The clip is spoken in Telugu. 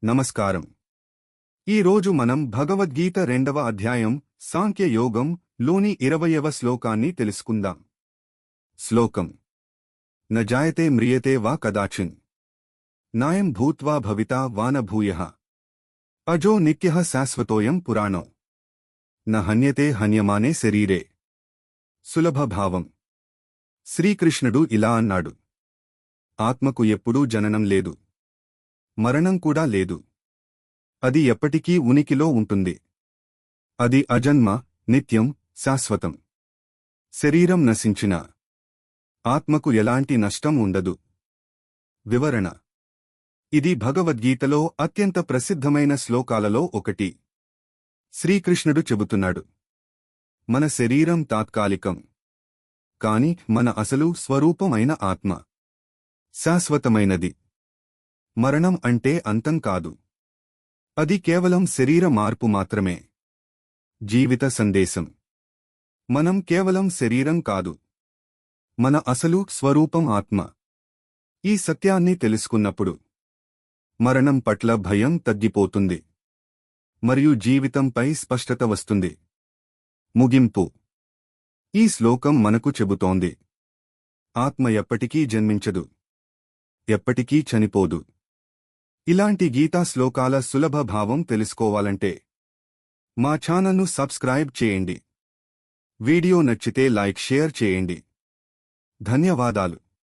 నమస్కారం. ఈ రోజు మనం భగవద్గీత 2వ అధ్యాయం సాంఖ్య యోగం లోని 20వ శ్లోకాన్ని తెలుసుకుందాం. శ్లోకం: న జాయతే మ్రియతే వా కదాచిన్ నాయం భూత్వా భవితా వా న భూయః అజో నిత్యః శాశ్వతోయం పురాణో న హన్యతే హన్యమానే శరీరే. సులభ భావం. శ్రీకృష్ణుడు ఇలా అన్నాడు: ఆత్మకు ఎప్పుడూ జననం లేదు, మరణం కూడా లేదు. అది ఎప్పటికీ ఉనికిలో ఉంటుంది. అది అజన్మ, నిత్యం, శాశ్వతం. శరీరం నశించిన ఆత్మకు ఎలాంటి నష్టం ఉండదు. వివరణ: ఇది భగవద్గీతలో అత్యంత ప్రసిద్ధమైన శ్లోకాలలో ఒకటి. శ్రీకృష్ణుడు చెబుతున్నాడు, మన శరీరం తాత్కాలికం, కాని మన అసలు స్వరూపం అయిన ఆత్మ శాశ్వతమైనది. మరణం అంటే అంతం కాదు, అది కేవలం శరీర మార్పు మాత్రమే. జీవిత సందేశం: మనం కేవలం శరీరం కాదు, మన అసలు స్వరూపం ఆత్మ. ఈ సత్యాన్ని తెలుసుకున్నప్పుడు మరణం పట్ల భయం తగ్గిపోతుంది మరియు జీవితంపై స్పష్టత వస్తుంది. ముగింపు: ఈ శ్లోకం మనకు చెబుతోంది, ఆత్మ ఎప్పటికీ జన్మించదు, ఎప్పటికీ చనిపోదు. ఇలాంటి గీతా శ్లోకాల సులభ భావం తెలుసుకోవాలంటే మా ఛానల్ను సబ్స్క్రైబ్ చేయండి. వీడియో నచ్చితే లైక్, షేర్ చేయండి. ధన్యవాదాలు.